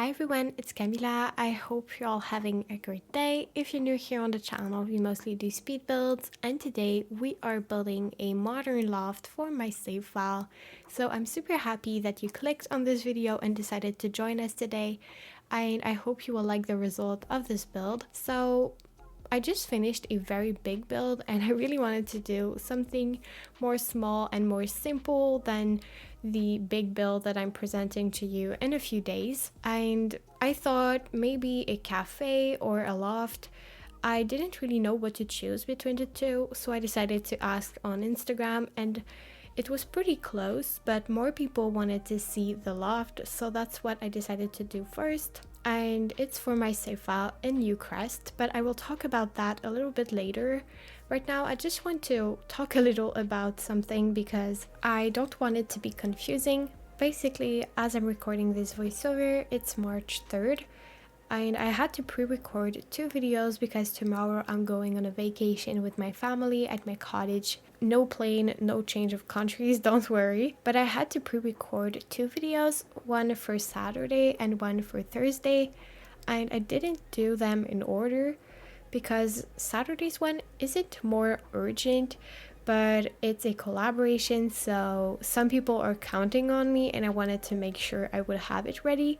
Hi everyone, it's Kamila. I hope you're all having a great day. If you're new here on the channel, we mostly do speed builds, and today we are building a modern loft for my save file. So I'm super happy that you clicked on this video and decided to join us today, and I hope you will like the result of this build. So I just finished a very big build and I really wanted to do something more small and more simple than the big build that I'm presenting to you in a few days. And I thought maybe a cafe or a loft. I didn't really know what to choose between the two, so I decided to ask on Instagram, and it was pretty close, but more people wanted to see the loft, so that's what I decided to do first. And it's for my save file in Newcrest, but I will talk about that a little bit later. Right now I just want to talk a little about something because I don't want it to be confusing. Basically, as I'm recording this voiceover, it's March 3rd, and I had to pre-record 2 videos because tomorrow I'm going on a vacation with my family at my cottage. No plane, no change of countries, don't worry. But I had to pre-record 2 videos, one for Saturday and one for Thursday. And I didn't do them in order because Saturday's one isn't more urgent, but it's a collaboration, so some people are counting on me and I wanted to make sure I would have it ready.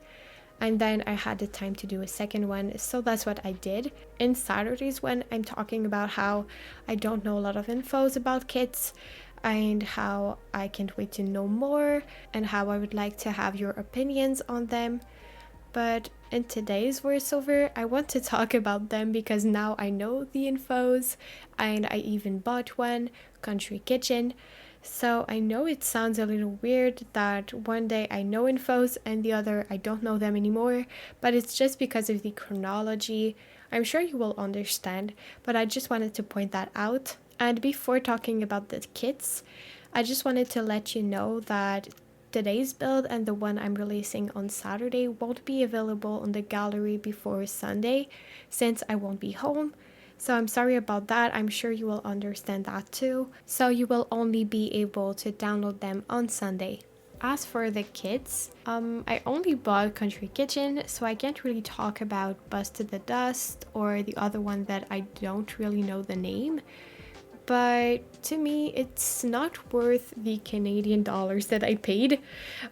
And then I had the time to do a second one, so that's what I did. In Saturday's one, I'm talking about how I don't know a lot of infos about kits and how I can't wait to know more and how I would like to have your opinions on them. But in today's voiceover, I want to talk about them because now I know the infos and I even bought one, Country Kitchen. So I know it sounds a little weird that one day I know infos and the other I don't know them anymore, but it's just because of the chronology. I'm sure you will understand, but I just wanted to point that out. And before talking about the kits, I just wanted to let you know that today's build and the one I'm releasing on Saturday won't be available on the gallery before Sunday since I won't be home. So I'm sorry about that. I'm sure you will understand that too. So you will only be able to download them on Sunday. As for the kits, I only bought Country Kitchen, so I can't really talk about Busted the Dust or the other one that I don't really know the name. But to me, it's not worth the Canadian dollars that I paid.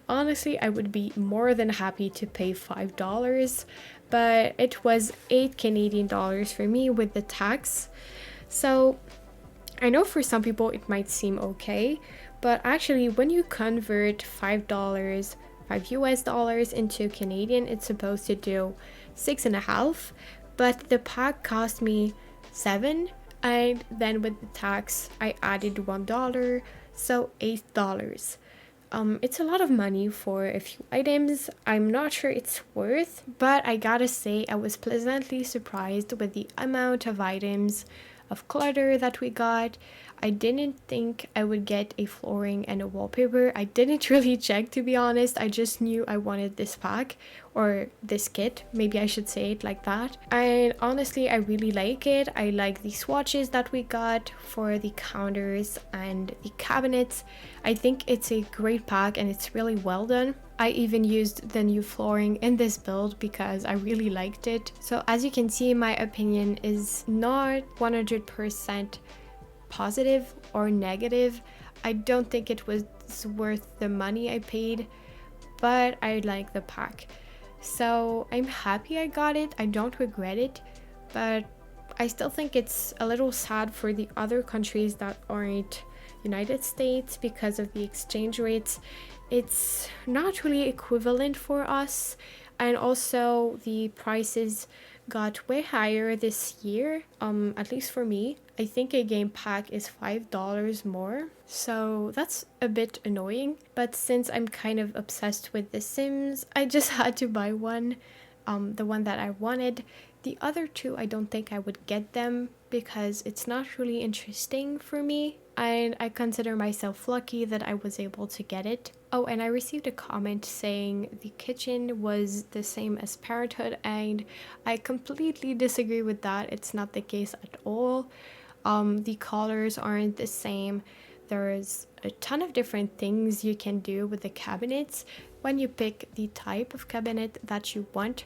Honestly, I would be more than happy to pay $5, but it was 8 Canadian dollars for me with the tax. So I know for some people it might seem okay, but actually when you convert $5, $5 into Canadian, it's supposed to do 6.5, but the pack cost me 7. And then with the tax, I added $1, so $8. It's a lot of money for a few items. I'm not sure it's worth, but I gotta say I was pleasantly surprised with the amount of items of clutter that we got. I didn't think I would get a flooring and a wallpaper. I didn't really check, to be honest. I just knew I wanted this pack or this kit, maybe I should say it like that. And honestly, I really like it. I like the swatches that we got for the counters and the cabinets. I think it's a great pack and it's really well done. I even used the new flooring in this build because I really liked it. So as you can see, my opinion is not 100% positive or negative. I don't think it was worth the money I paid, but I like the pack. So I'm happy I got it. I don't regret it, but I still think it's a little sad for the other countries that aren't United States because of the exchange rates. It's not really equivalent for us, and also the prices got way higher this year, at least for me. I think a game pack is $5 more, so that's a bit annoying. But since I'm kind of obsessed with The Sims, I just had to buy one, the one that I wanted. The other two, I don't think I would get them because it's not really interesting for me, and I consider myself lucky that I was able to get it. Oh, and I received a comment saying the kitchen was the same as Parenthood, and I completely disagree with that. It's not the case at all. The colors aren't the same. there's a ton of different things you can do with the cabinets when you pick the type of cabinet that you want.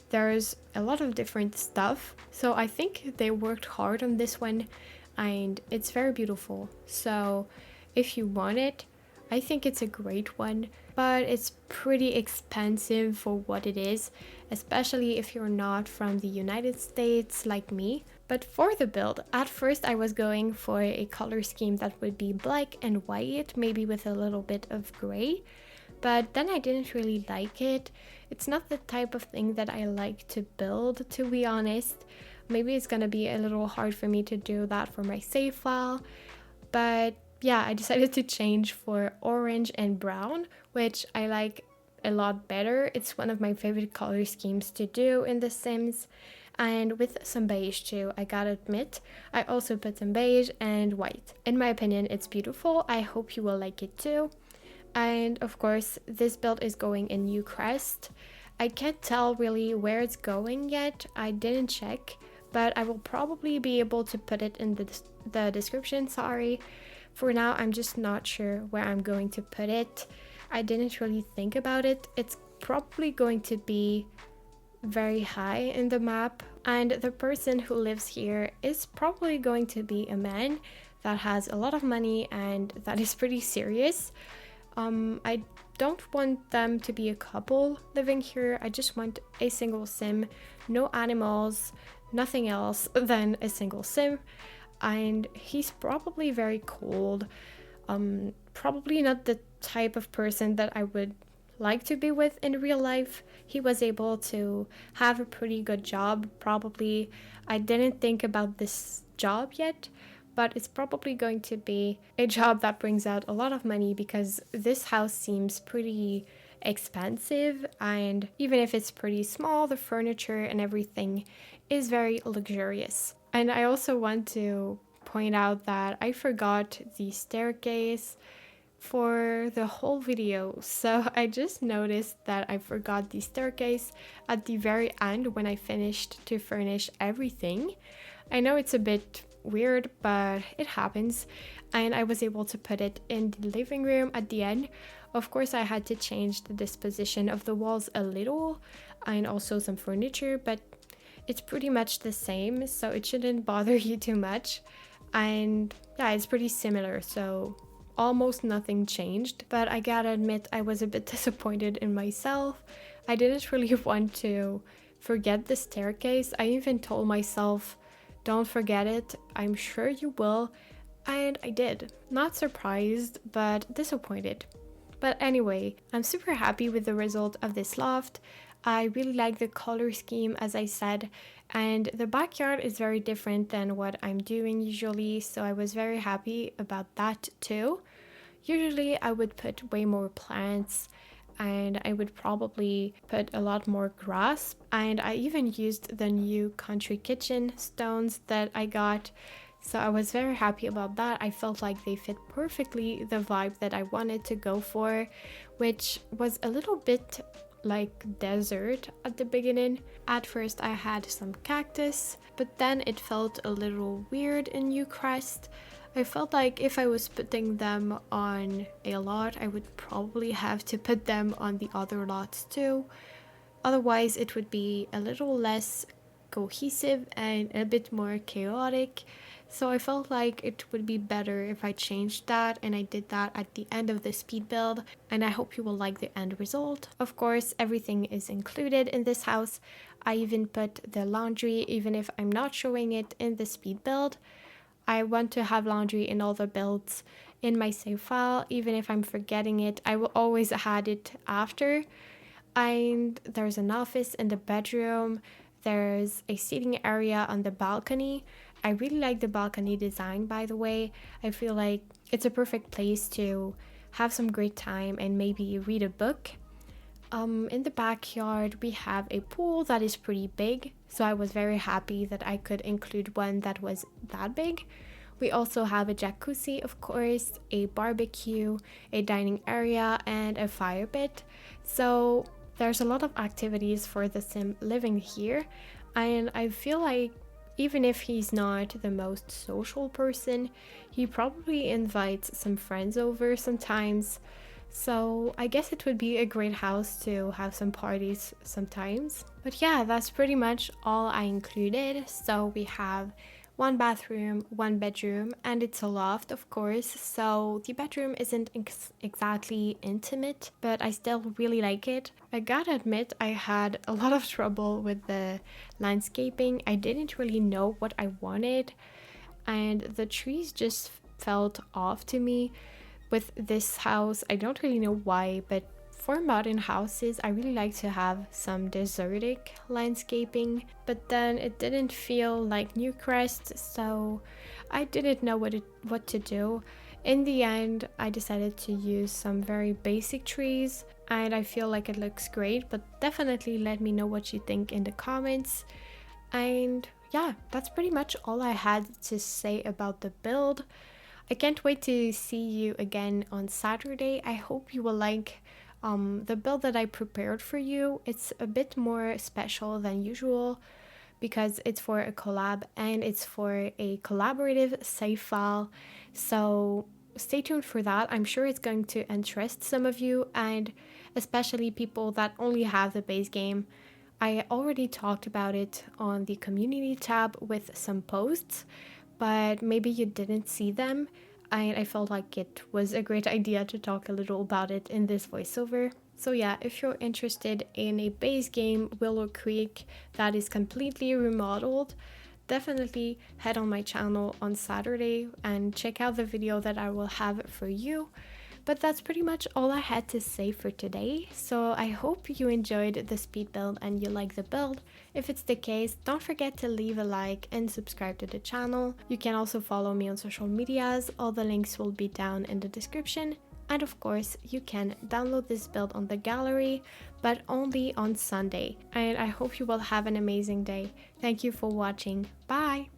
There's a lot of different stuff, so I think they worked hard on this one, and it's very beautiful. So if you want it, I think it's a great one, but it's pretty expensive for what it is, especially if you're not from the United States like me. But for the build, at first I was going for a color scheme that would be black and white, maybe with a little bit of gray, but then I didn't really like it. It's not the type of thing that I like to build, to be honest. Maybe it's gonna be a little hard for me to do that for my save file, but yeah, I decided to change for orange and brown, which I like a lot better. It's one of my favorite color schemes to do in The Sims, and with some beige too, I gotta admit. I also put some beige and white. In my opinion, it's beautiful. I hope you will like it too. And of course, this build is going in Newcrest. I can't tell really where it's going yet. I didn't check, but I will probably be able to put it in the description, sorry. For now, I'm just not sure where I'm going to put it. I didn't really think about it. It's probably going to be very high in the map, and the person who lives here is probably going to be a man that has a lot of money and that is pretty serious. I don't want them to be a couple living here. I just want a single sim, no animals, nothing else than a single sim. And he's probably very cold, probably not the type of person that I would like to be with in real life. He was able to have a pretty good job, probably. I didn't think about this job yet, but it's probably going to be a job that brings out a lot of money because this house seems pretty expensive, and even if it's pretty small, the furniture and everything is very luxurious. And I also want to point out that I forgot the staircase for the whole video. So I just noticed that I forgot the staircase at the very end when I finished to furnish everything. I know it's a bit weird, but it happens. And I was able to put it in the living room at the end. Of course, I had to change the disposition of the walls a little and also some furniture, but it's pretty much the same, so it shouldn't bother you too much. And yeah, it's pretty similar, so almost nothing changed. But I gotta admit, I was a bit disappointed in myself. I didn't really want to forget the staircase. I even told myself, don't forget it, I'm sure you will. And I did. Not surprised, but disappointed. But anyway, I'm super happy with the result of this loft. I really like the color scheme, as I said, and the backyard is very different than what I'm doing usually, so I was very happy about that too. Usually I would put way more plants, and I would probably put a lot more grass, and I even used the new country kitchen stones that I got, so I was very happy about that. I felt like they fit perfectly the vibe that I wanted to go for, which was a little bit like desert at the beginning. At first I had some cactus, but then it felt a little weird in Newcrest. I felt like if I was putting them on a lot, I would probably have to put them on the other lots too. Otherwise it would be a little less cohesive and a bit more chaotic. So I felt like it would be better if I changed that, and I did that at the end of the speed build, and I hope you will like the end result. Of course, everything is included in this house. I even put the laundry, even if I'm not showing it in the speed build. I want to have laundry in all the builds in my save file. Even if I'm forgetting it, I will always add it after. And there's an office in the bedroom. There's a seating area on the balcony. I really like the balcony design, by the way. I feel like it's a perfect place to have some great time and maybe read a book. In the backyard, we have a pool that is pretty big, so I was very happy that I could include one that was that big. We also have a jacuzzi, of course, a barbecue, a dining area, and a fire pit. So there's a lot of activities for the sim living here, and I feel like Even if he's not the most social person, he probably invites some friends over sometimes. So I guess it would be a great house to have some parties sometimes. But yeah, that's pretty much all I included. So we have one bathroom, one bedroom, and it's a loft, of course. So the bedroom isn't exactly intimate, but I still really like it. I gotta admit, I had a lot of trouble with the landscaping. I didn't really know what I wanted, and the trees just felt off to me with this house. I don't really know why, but for modern houses, I really like to have some desertic landscaping, but then it didn't feel like Newcrest, so I didn't know what to do. In the end, I decided to use some very basic trees, and I feel like it looks great, but definitely let me know what you think in the comments. And yeah, that's pretty much all I had to say about the build. I can't wait to see you again on Saturday. I hope you will like the build that I prepared for you. It's a bit more special than usual because it's for a collab and it's for a collaborative save file. So stay tuned for that. I'm sure it's going to interest some of you, and especially people that only have the base game. I already talked about it on the community tab with some posts, but maybe you didn't see them. I felt like it was a great idea to talk a little about it in this voiceover. So yeah, if you're interested in a base game, Willow Creek, that is completely remodeled, definitely head on my channel on Saturday and check out the video that I will have for you. But that's pretty much all I had to say for today, so I hope you enjoyed the speed build and you like the build. If it's the case, don't forget to leave a like and subscribe to the channel. You can also follow me on social medias, all the links will be down in the description. And of course, you can download this build on the gallery, but only on Sunday. And I hope you will have an amazing day. Thank you for watching. Bye!